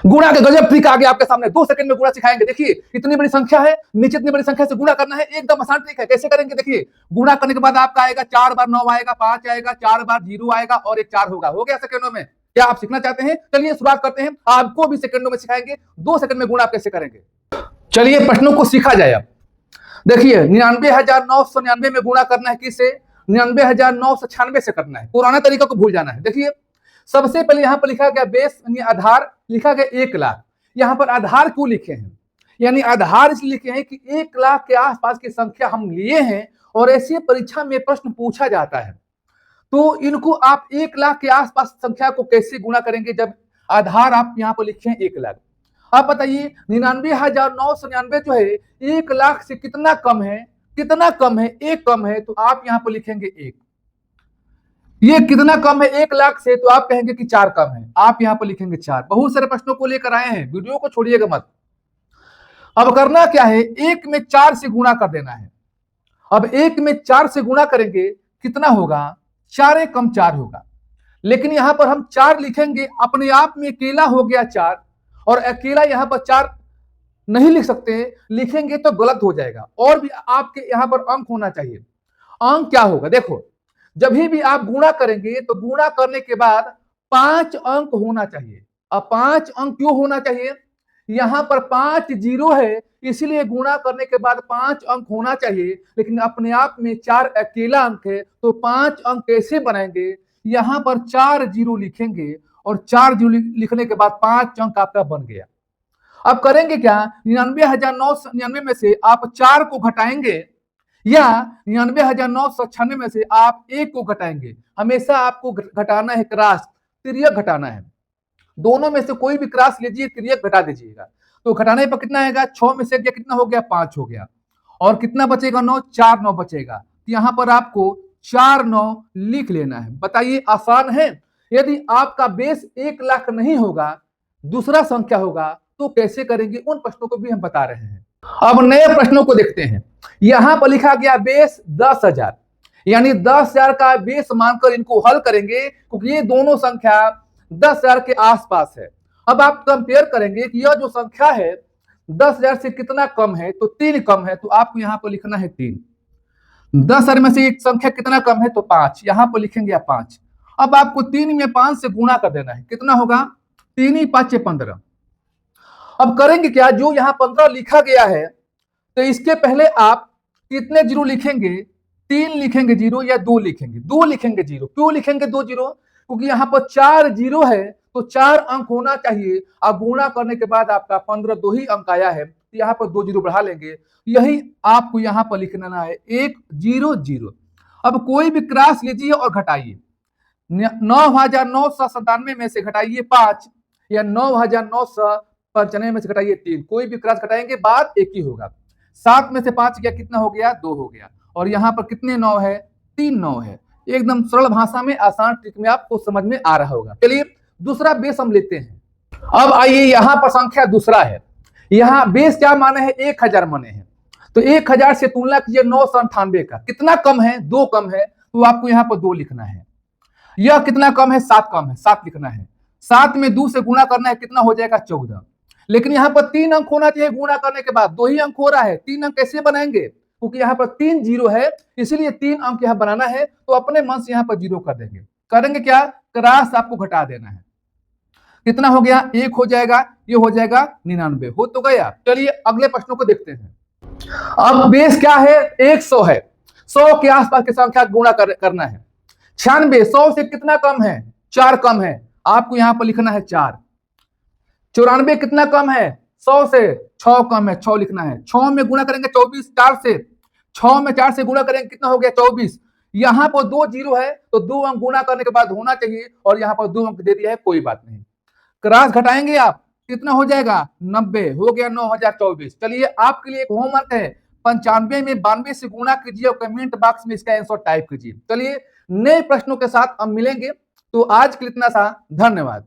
गुणा के गजब ट्रिक आगे आपके सामने 2 सेकंड में गुणा सिखाएंगे। देखिए इतनी बड़ी संख्या है, नीचे इतनी बड़ी संख्या से गुणा करना है, एकदम आसान ट्रिक है। कैसे करेंगे देखिए, गुणा करने के बाद आपका आएगा 4 बार 9 आएगा, 5 आएगा, 4 बार 0 आएगा और एक 4 होगा। हो गया सेकंडों में। क्या आप सीखना चाहते हैं? चलिए शुरुआत करते हैं, आपको भी सेकंडों में सिखाएंगे 2 सेकंड में गुणा कैसे करेंगे। चलिए प्रश्नों को सीखा जाए। अब देखिए 99,999 में गुणा करना है किससे? 99,996 से करना है। पुराना तरीका को भूल जाना है। देखिए सबसे पहले यहां पर लिखा गया बेस यानी आधार, लिखा गया 1 लाख। यहां पर आधार क्यों लिखे हैं? यानी आधार इसलिए लिखे हैं कि 1 लाख के आसपास की संख्या हम लिए हैं और ऐसी परीक्षा में प्रश्न पूछा जाता है। तो इनको आप 1 लाख के आसपास संख्या को कैसे गुणा करेंगे जब आधार आप यहां पर लिखे हैं 1 लाख। आप बताइए 99,999 जो है 1 लाख से कितना कम है? कितना कम है? 1 कम है, तो आप यहां पर लिखेंगे 1। ये कितना कम है 1 लाख से? तो आप कहेंगे कि 4 कम है, आप यहां पर लिखेंगे 4। बहुत सारे प्रश्नों को लेकर आए हैं, वीडियो को छोड़िएगा मत। अब करना क्या है, 1 में 4 से गुणा कर देना है। अब 1 में 4 से गुणा करेंगे कितना होगा? 4 कम 4 होगा। लेकिन यहां पर हम 4 लिखेंगे, अपने आप में अकेला हो गया 4, और अकेला यहां पर 4 नहीं लिख सकते, लिखेंगे तो गलत हो जाएगा। और भी आपके यहां पर अंक होना चाहिए। अंक क्या होगा? देखो जब भी आप गुणा करेंगे तो गुणा करने के बाद 5 अंक होना चाहिए। अब 5 अंक क्यों होना चाहिए? यहां पर 5 जीरो है, इसलिए गुणा करने के बाद 5 अंक होना चाहिए। लेकिन अपने आप में 4 अकेला अंक है, तो 5 अंक कैसे बनाएंगे? यहां पर 4 जीरो लिखेंगे और 4 जीरो लिखने के बाद 5 अंक आपका बन गया। अब करेंगे क्या? 99,999 में से आप 4 को घटाएंगे या 99,996 में से आप 1 को घटाएंगे। हमेशा आपको घटाना है, क्रॉस तिर्यक घटाना है। दोनों में से कोई भी क्रॉस लीजिए, तिर्यक घटा दीजिएगा। तो घटाने पर कितना आएगा? 6 में से कितना हो गया? 5 हो गया। और कितना बचेगा? 9। 4 9 बचेगा। यहां पर आपको 4 9 लिख लेना है। बताइए आसान है? यदि आपका बेस 1 लाख नहीं होगा, दूसरा संख्या होगा, तो कैसे करेंगे? उन प्रश्नों को भी हम बता रहे हैं। अब नए प्रश्नों को देखते हैं। यहां पर लिखा गया बेस 10,000, यानी 10,000 का बेस मानकर इनको हल करेंगे, क्योंकि ये दोनों संख्या 10,000 के आसपास है। अब आप कंपेयर करेंगे कि यह जो संख्या है 10,000 से कितना कम है, तो 3 कम है, तो आपको यहां पर लिखना है 3। 10,000 में से एक संख्या कितना कम है? तो 5, यहां पर लिखेंगे आप 5। अब आपको 3 में 5 से गुणा कर देना है। कितना होगा? 3 ही 5 15। अब करेंगे क्या? जो यहां 15 लिखा गया है, तो इसके पहले आप कितने जीरो लिखेंगे? 3 लिखेंगे जीरो या 2 लिखेंगे? 2 लिखेंगे जीरो। क्यों लिखेंगे 2 जीरो? क्योंकि यहां पर 4 जीरो है, तो 4 अंक होना चाहिए। अब गुणा करने के बाद आपका 15 2 ही अंक आया है, तो यहां पर 2 जीरो बढ़ा लेंगे। यही आपको यहां पर लिखना है 1 0 0। अब कोई भी क्रॉस लीजिए और घटाइए। 9,997 में से घटाइए 5 या 9,995 में से घटाइए 3। कोई भी क्रॉस घटाएंगे बात एक ही होगा। 7 में से 5 गया, कितना हो गया? 2 हो गया। और यहां पर कितने 9 है? 3 9 है। एकदम सरल भाषा में, आसान ट्रिक में आपको समझ में आ रहा होगा। चलिए दूसरा बेस हम लेते हैं। अब आइए यहां पर संख्या दूसरा है। यहां बेस क्या माने हैं? 1,000 माने हैं। तो 1,000 से तुलना कीजिए 998 का। कितना कम है? 2 कम है, तो आपको यहां पर 2 लिखना है। यह कितना कम है? 7 कम है, 7 लिखना है। 7 में 2 से गुणा करना है, कितना हो जाएगा? 14। लेकिन यहां पर 3 अंक होना चाहिए गुणा करने के बाद, 2 ही अंक हो रहा है। 3 अंक कैसे बनाएंगे? क्योंकि यहाँ पर 3 जीरो है, इसलिए 3 अंक यहाँ बनाना है, तो अपने मन से यहाँ पर जीरो कर देंगे। करेंगे क्या? क्रॉस आपको घटा देना है। कितना हो गया? 1 हो जाएगा, ये हो जाएगा 99। हो तो गया। चलिए अगले प्रश्नों को देखते हैं। अब बेस क्या है? 100 है। 100 के आसपास की संख्या गुणा करना है। 96 100 से कितना कम है? 4 कम है, आपको यहां पर लिखना है 4। 94 कितना कम है? 100 से 6 कम है, 6 लिखना है। 6 में गुणा करेंगे 24 4 से, 6 में 4 से गुणा करेंगे, कितना हो गया? 24। यहां पर 2 जीरो है, तो 2 अंक गुणा करने के बाद होना चाहिए, और यहां पर 2 अंक दे दिया है, कोई बात नहीं। क्रॉस घटाएंगे आप, कितना हो जाएगा? 90 हो गया। 9,024। चलिए आपके लिए एक होमवर्क है, 95 में 92 से गुणा कीजिए और कमेंट बॉक्स में इसका आंसर टाइप कीजिए। चलिए नए प्रश्नों के साथ हम मिलेंगे। तो आज के लिए इतना सा, धन्यवाद।